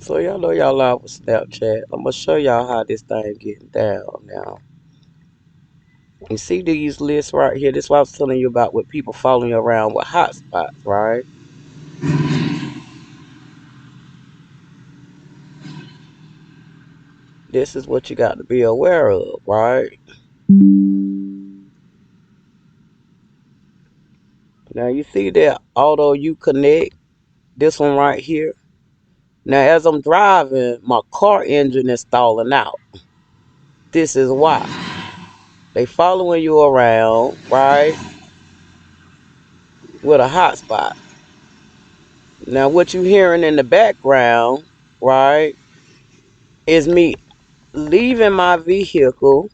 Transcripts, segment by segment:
So y'all know y'all live with Snapchat. I'm gonna show y'all how this thing getting down now. You see these lists right here. This is what I was telling you about with people following you around with hotspots, right? This is what you got to be aware of, right? Now you see that auto you connect, this one right here. Now as I'm driving, my car engine is stalling out. This is why. They following you around, right? With a hotspot. Now what you hearing in the background, right, is me leaving my vehicle.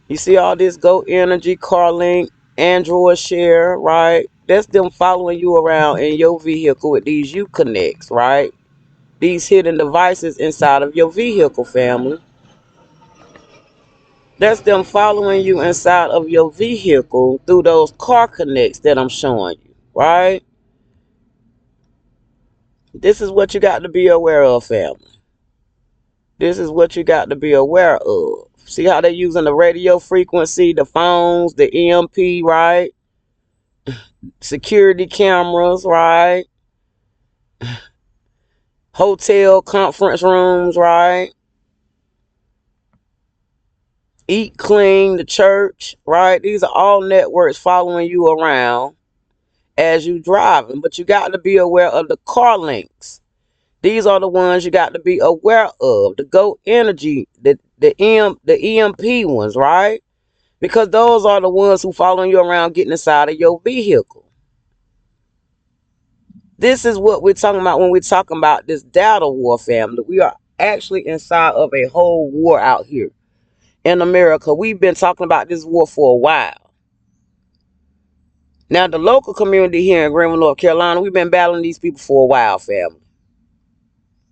You see all this Go Energy, CarLink, Android Share, right? That's them following you around in your vehicle with these Uconnects, right? These hidden devices inside of your vehicle, family. That's them following you inside of your vehicle through those car connects that I'm showing you, right? This is what you got to be aware of, family. This is what you got to be aware of. See how they're using the radio frequency, the phones, the EMP, right? Security cameras, right? Hotel conference rooms, right? Eat Clean, the church, right? These are all networks following you around as you driving, but you got to be aware of the car links. These are the ones you got to be aware of. The Go Energy, the EMP ones, right? Because those are the ones who following you around getting inside of your vehicle. This is what we're talking about when we're talking about this data war, family. We are actually inside of a whole war out here in America. We've been talking about this war for a while. Now, the local community here in Greenville, North Carolina, we've been battling these people for a while, family.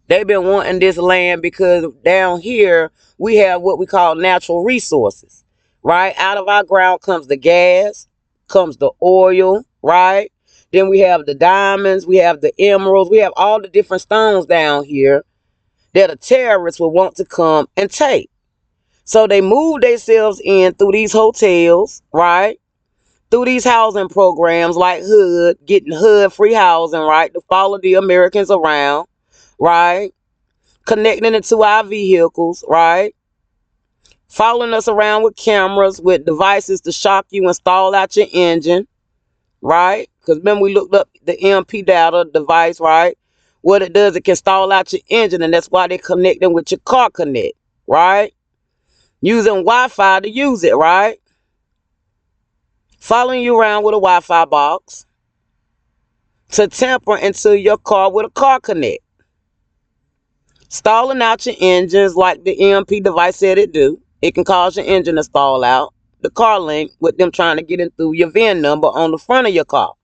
They've been wanting this land because down here we have what we call natural resources, right? Out of our ground comes the gas, comes the oil, right? Then we have the diamonds, we have the emeralds, we have all the different stones down here that a terrorist will want to come and take. So they move themselves in through these hotels, right? Through these housing programs like HUD, getting HUD free housing, right? To follow the Americans around, right? Connecting it to our vehicles, right? Following us around with cameras, with devices to shock you and stall out your engine, right? Because remember we looked up the EMP data device, right? What it does, it can stall out your engine, and that's why they're connecting with your car connect, right? Using Wi-Fi to use it, right? Following you around with a Wi-Fi box to tamper into your car with a car connect. Stalling out your engines like the EMP device said it do. It can cause your engine to stall out. The car link with them trying to get in through your VIN number on the front of your car.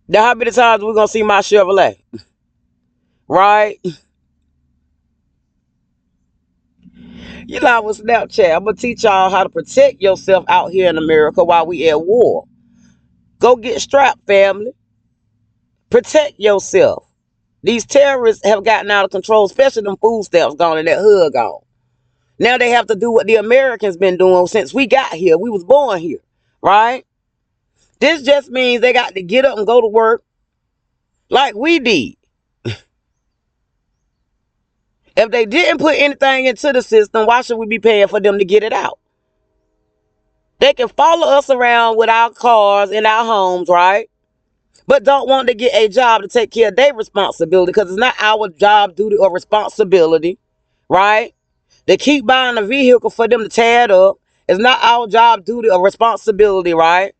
Now, how many times we're going to see my Chevrolet? Right? You know, with Snapchat, I'm going to teach y'all how to protect yourself out here in America while we at war. Go get strapped, family. Protect yourself. These terrorists have gotten out of control, especially them food stamps gone and that hood gone. Now they have to do what the Americans been doing since we got here. We was born here, right? This just means they got to get up and go to work like we did. If they didn't put anything into the system, why should we be paying for them to get it out? They can follow us around with our cars in our homes, right? But don't want to get a job to take care of their responsibility because it's not our job, duty, or responsibility, right? They keep buying a vehicle for them to tear it up. It's not our job, duty, or responsibility, right?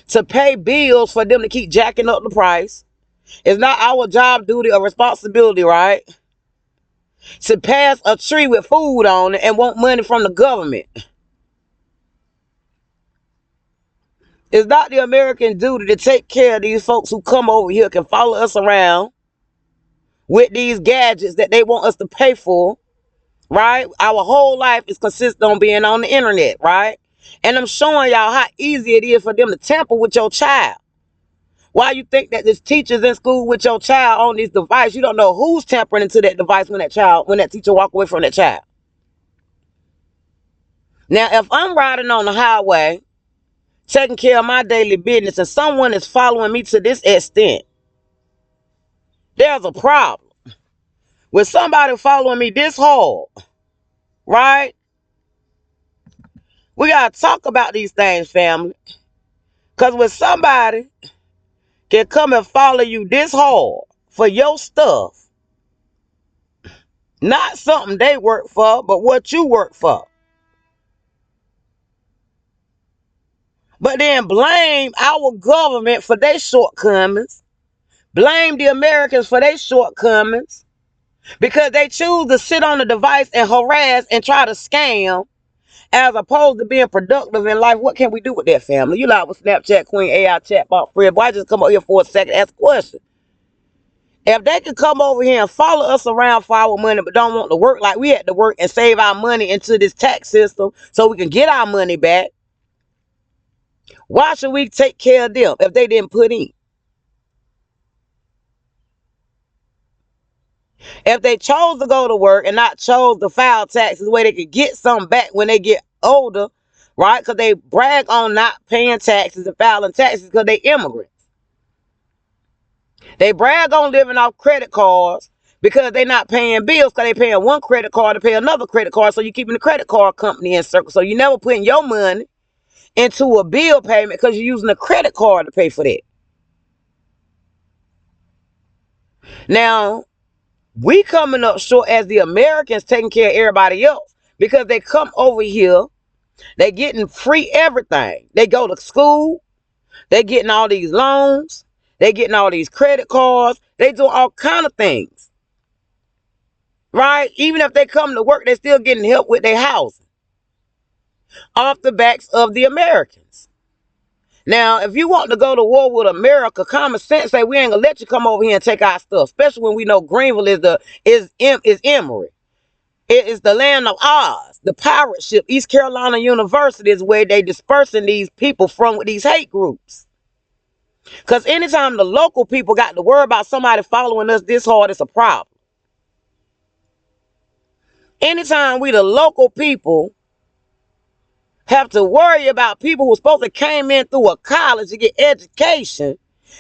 To pay bills for them to keep jacking up the price. It's not our job, duty, or responsibility, right? To pass a tree with food on it and want money from the government. It's not the American duty to take care of these folks who come over here, can follow us around with these gadgets that they want us to pay for, right? Our whole life is consistent on being on the internet, right? And I'm showing y'all how easy it is for them to tamper with your child. Why you think that there's teachers in school with your child on this device? You don't know who's tampering into that device when that teacher walk away from that child. Now, if I'm riding on the highway, taking care of my daily business, and someone is following me to this extent, there's a problem. With somebody following me this hard, right? We got to talk about these things, family. Because when somebody can come and follow you this hard for your stuff, not something they work for, but what you work for, but then blame our government for their shortcomings, blame the Americans for their shortcomings, because they choose to sit on the device and harass and try to scam as opposed to being productive in life. What can we do with that, family? You like with Snapchat Queen, AI chatbot Fred. Why just come up here for a second, ask a question? If they could come over here and follow us around for our money but don't want to work like we had to work and save our money into this tax system so we can get our money back, why should we take care of them if they didn't put in? If they chose to go to work and not chose to file taxes where they could get some back when they get older, right? Because they brag on not paying taxes and filing taxes because they immigrants. They brag on living off credit cards because they're not paying bills because they're paying one credit card to pay another credit card. So you're keeping the credit card company in circle. So you never putting your money into a bill payment because you're using a credit card to pay for that. Now, we coming up short as the Americans taking care of everybody else because they come over here, they getting free everything. They go to school, they getting all these loans, they getting all these credit cards, they do all kind of things. Right? Even if they come to work, they still getting help with their housing off the backs of the Americans. Now, if you want to go to war with America, common sense say we ain't gonna let you come over here and take our stuff, especially when we know Greenville is Emory. It is the land of Oz, the pirate ship. East Carolina University is where they dispersing these people from with these hate groups. Because anytime the local people got to worry about somebody following us this hard, it's a problem. Anytime we the local people have to worry about people who supposed to came in through a college to get education,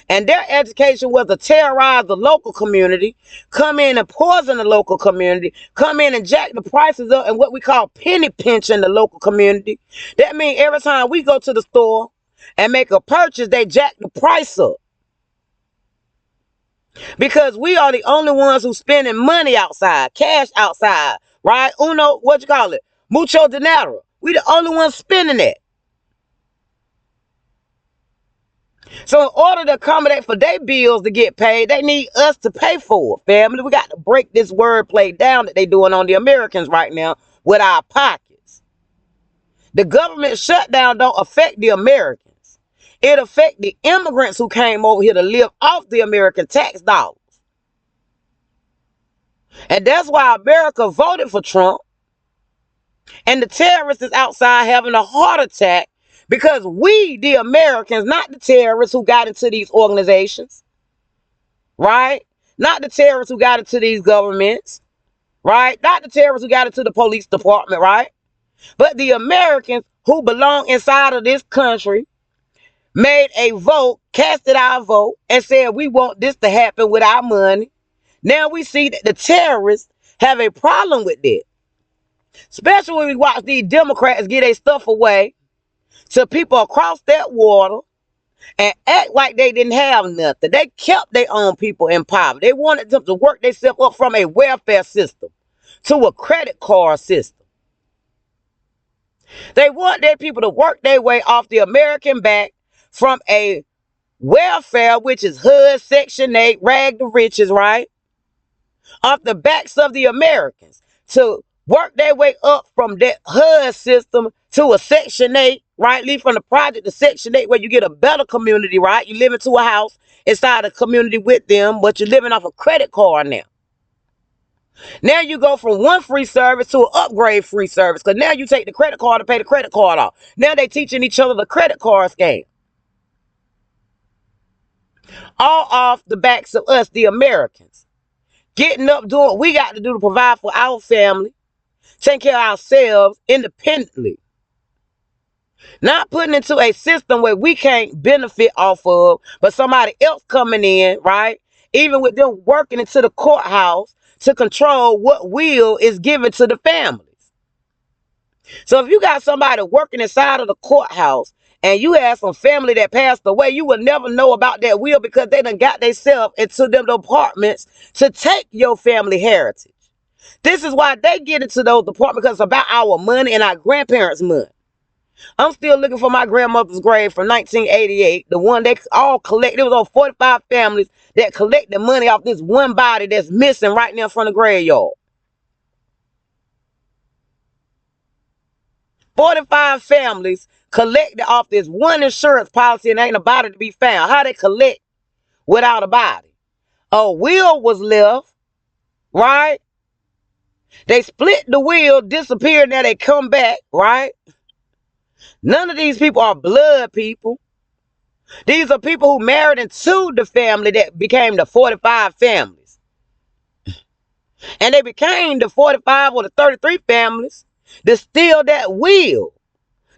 and their education was to terrorize the local community, come in and poison the local community, come in and jack the prices up and what we call penny pinching the local community. That means every time we go to the store and make a purchase, they jack the price up. Because we are the only ones who spending money outside, cash outside, right? Mucho dinero. We the only ones spending it. So in order to accommodate for their bills to get paid, they need us to pay for it, family. We got to break this wordplay down that they doing on the Americans right now with our pockets. The government shutdown don't affect the Americans. It affect the immigrants who came over here to live off the American tax dollars. And that's why America voted for Trump. And the terrorists is outside having a heart attack because we, the Americans, not the terrorists who got into these organizations, right? Not the terrorists who got into these governments, right? Not the terrorists who got into the police department, right? But the Americans who belong inside of this country made a vote, casted our vote, and said we want this to happen with our money. Now we see that the terrorists have a problem with that. Especially when we watch these Democrats get their stuff away to people across that water and act like they didn't have nothing. They kept their own people in poverty. They wanted them to work themselves up from a welfare system to a credit card system. They want their people to work their way off the American back from a welfare, which is HUD, Section 8, rag the riches, right? Off the backs of the Americans to work their way up from that HUD system to a Section 8, right? Leave from the project to Section 8 where you get a better community, right? You live into a house inside a community with them, but you're living off a credit card now. Now you go from one free service to an upgrade free service because now you take the credit card to pay the credit card off. Now they teaching each other the credit card scam. All off the backs of us, the Americans. Getting up, doing what we got to do to provide for our family, taking care of ourselves independently. Not putting into a system where we can't benefit off of, but somebody else coming in, right? Even with them working into the courthouse to control what will is given to the families. So if you got somebody working inside of the courthouse and you have some family that passed away, you will never know about that will because they done got themselves into them departments to take your family heritage. This is why they get into those departments, because it's about our money and our grandparents' money. I'm still looking for my grandmother's grave from 1988. The one they all collected. It was over 45 families that collected money off this one body that's missing right now in front of the graveyard. 45 families collected off this one insurance policy and ain't a body to be found. How they collect without a body? A will was left, right? They split the will, disappeared, now they come back, right? None of these people are blood people. These are people who married into the family that became the 45 families. And they became the 45 or the 33 families that steal that will,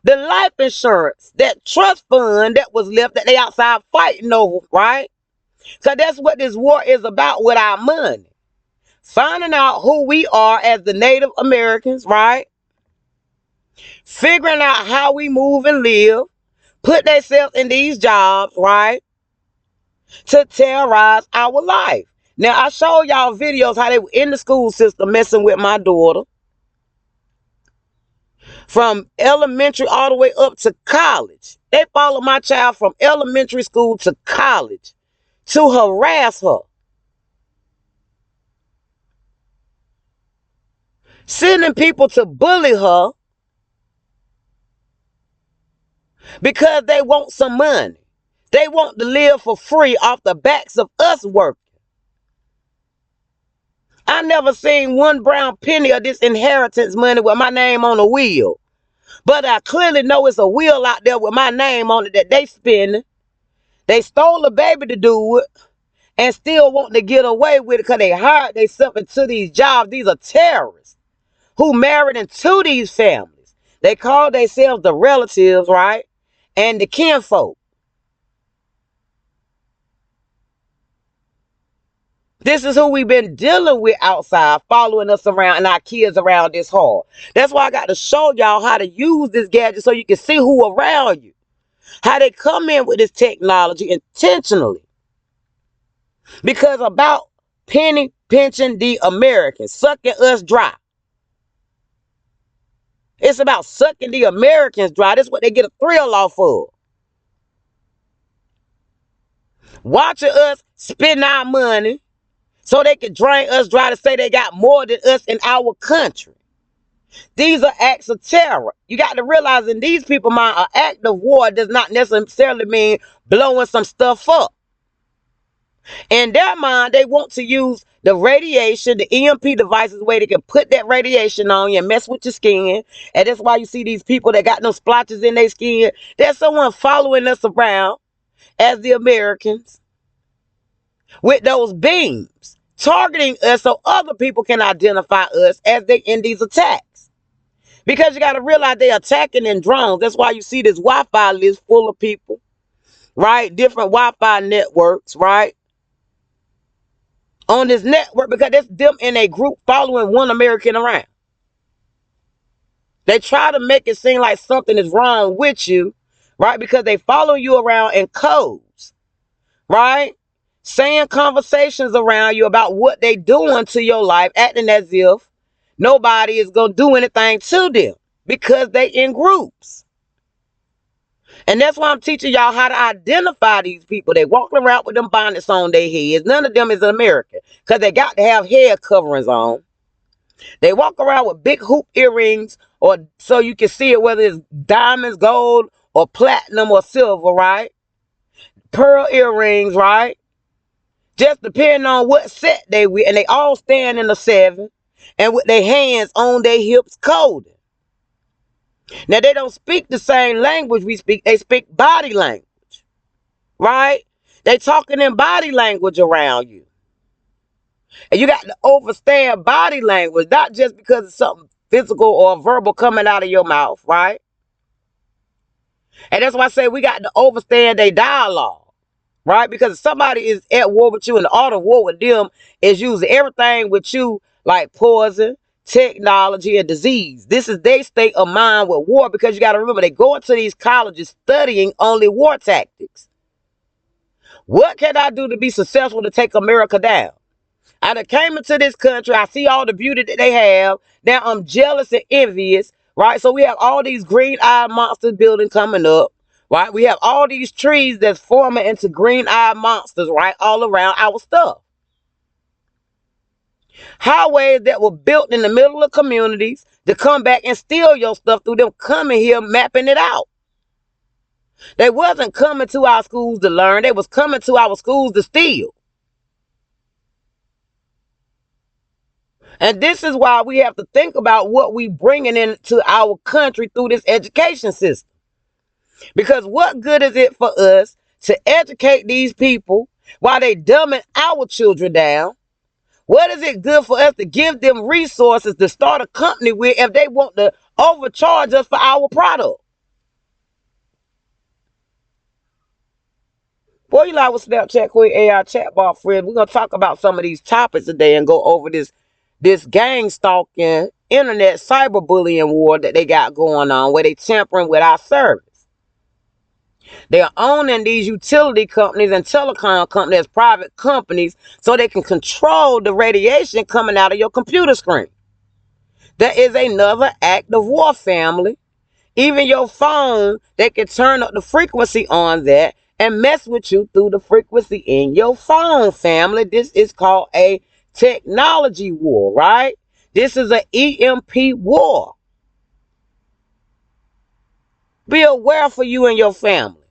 the life insurance, that trust fund that was left that they outside fighting over, right? So that's what this war is about with our money. Finding out who we are as the Native Americans, right? Figuring out how we move and live, put themselves in these jobs, right? To terrorize our life. Now, I showed y'all videos how they were in the school system messing with my daughter. From elementary all the way up to college. They followed my child from elementary school to college to harass her. Sending people to bully her because they want some money. They want to live for free off the backs of us working. I never seen one brown penny of this inheritance money with my name on a will. But I clearly know it's a will out there with my name on it that they spending. They stole a baby to do it and still want to get away with it because they hired themselves into these jobs. These are terrorists who married into these families. They call themselves the relatives, right? And the kinfolk. This is who we've been dealing with outside, following us around and our kids around this hard. That's why I got to show y'all how to use this gadget so you can see who around you. How they come in with this technology intentionally. Because about penny pinching the Americans, sucking us dry. It's about sucking the Americans dry. That's what they get a thrill off of. Watching us spend our money so they can drain us dry to say they got more than us in our country. These are acts of terror. You got to realize in these people's mind, an act of war does not necessarily mean blowing some stuff up. In their mind, they want to use the radiation, the EMP devices, where they can put that radiation on you and mess with your skin. And that's why you see these people that got no splotches in their skin. There's someone following us around as the Americans with those beams, targeting us so other people can identify us as they in these attacks. Because you got to realize they're attacking in drones. That's why you see this Wi-Fi list full of people, right? Different Wi-Fi networks, right? On this network, because that's them in a group following one American around. They try to make it seem like something is wrong with you, right? Because they follow you around in codes, right? Saying conversations around you about what they doing to your life, acting as if nobody is going to do anything to them because they in groups. And that's why I'm teaching y'all how to identify these people. They walking around with them bonnets on their heads. None of them is an American because they got to have head coverings on. They walk around with big hoop earrings or so you can see it, whether it's diamonds, gold, or platinum or silver, right? Pearl earrings, right? Just depending on what set they with. And they all stand in a 7 and with their hands on their hips coding. Now, they don't speak the same language we speak. They speak body language, right? They talking in body language around you. And you got to understand body language, not just because it's something physical or verbal coming out of your mouth, right? And that's why I say we got to understand their dialogue, right? Because if somebody is at war with you and the art of war with them is using everything with you like poison, technology, and disease. This is their state of mind with war, because you got to remember they go into these colleges studying only war tactics. What can I do to be successful to take America down? I done came into this country. I see all the beauty that they have. Now I'm jealous and envious, right? So we have all these green-eyed monsters building coming up, right? We have all these trees that's forming into green-eyed monsters, right? All around our stuff. Highways that were built in the middle of communities to come back and steal your stuff through them coming here mapping it out. They wasn't coming to our schools to learn. They was coming to our schools to steal. And this is why we have to think about what we bringing into our country through this education system. Because what good is it for us to educate these people while they dumbing our children down? What is it good for us to give them resources to start a company with if they want to overcharge us for our product? Boy, you like with Snapchat Queen AI chatbot friend. We're going to talk about some of these topics today and go over this gang stalking, internet cyberbullying war that they got going on, where they tampering with our service. They're owning these utility companies and telecom companies as private companies so they can control the radiation coming out of your computer screen. That is another act of war, family. Even your phone, they can turn up the frequency on that and mess with you through the frequency in your phone, family. This is called a technology war, right? This is an EMP war. Be aware for you and your family.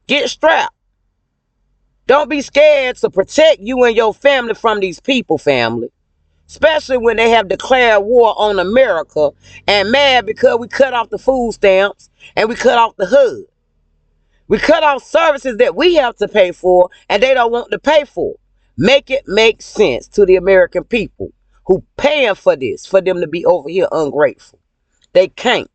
Get strapped. Don't be scared to protect you and your family from these people, family. Especially when they have declared war on America and mad because we cut off the food stamps and we cut off the HUD. We cut off services that we have to pay for and they don't want to pay for. Make it make sense to the American people who paying for this, for them to be over here ungrateful. They can't.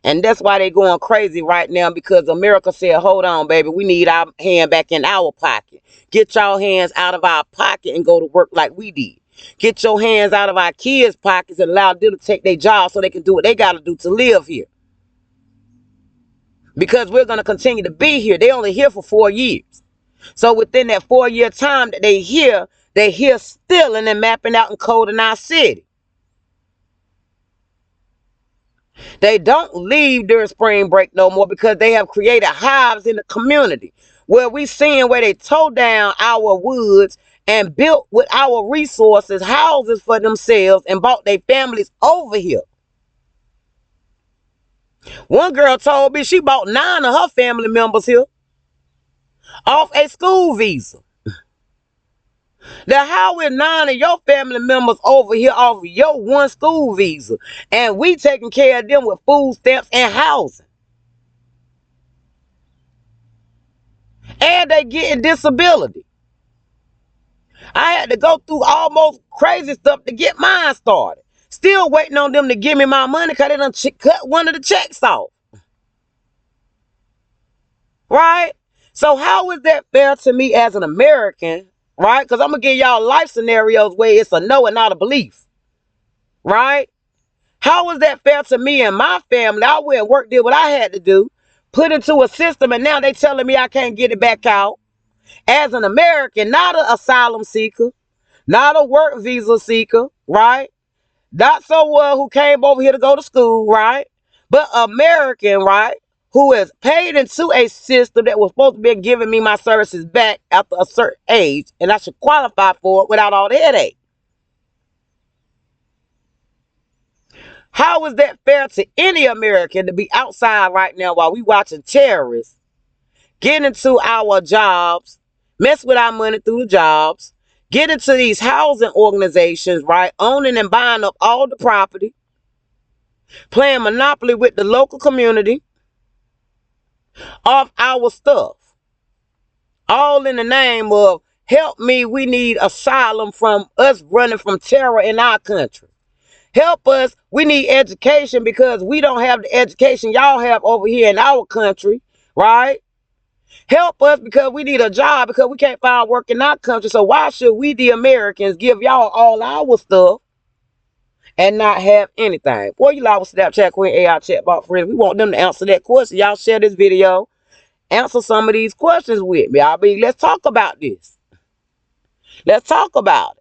And that's why they going crazy right now, because America said, hold on, baby, we need our hand back in our pocket. Get your hands out of our pocket and go to work like we did. Get your hands out of our kids' pockets and allow them to take their job so they can do what they got to do to live here. Because we're going to continue to be here. They only here for 4 years. So within that 4-year time that they here stealing and mapping out and coding our city. They don't leave during spring break no more because they have created hives in the community where we seeing where they tore down our woods and built with our resources houses for themselves and brought their families over here. One girl told me she bought 9 of her family members here off a school visa. Now, how is 9 of your family members over here off your one school visa and we taking care of them with food stamps and housing? And they getting disability. I had to go through almost crazy stuff to get mine started. Still waiting on them to give me my money because they done cut one of the checks off. Right? So how is that fair to me as an American? Right? Because I'm going to give y'all life scenarios where it's a no and not a belief. Right? How is that fair to me and my family? I went and worked, did what I had to do, put into a system, and now they telling me I can't get it back out. As an American, not an asylum seeker, not a work visa seeker, right? Not someone who came over here to go to school, right? But American, right? Who is paid into a system that was supposed to be giving me my services back after a certain age, and I should qualify for it without all the headache. How is that fair to any American to be outside right now while we watching terrorists get into our jobs, mess with our money through the jobs, get into these housing organizations, right? Owning and buying up all the property, playing monopoly with the local community of our stuff. All in the name of help me. We need asylum from us running from terror in our country. Help us. We need education because we don't have the education y'all have over here in our country, right? Help us because we need a job because we can't find work in our country. So why should we, the Americans, give y'all all our stuff and not have anything? Boy, you like with Snapchat Queen AI chatbot friends. We want them to answer that question. Y'all share this video. Answer some of these questions with me. Let's talk about this. Let's talk about it.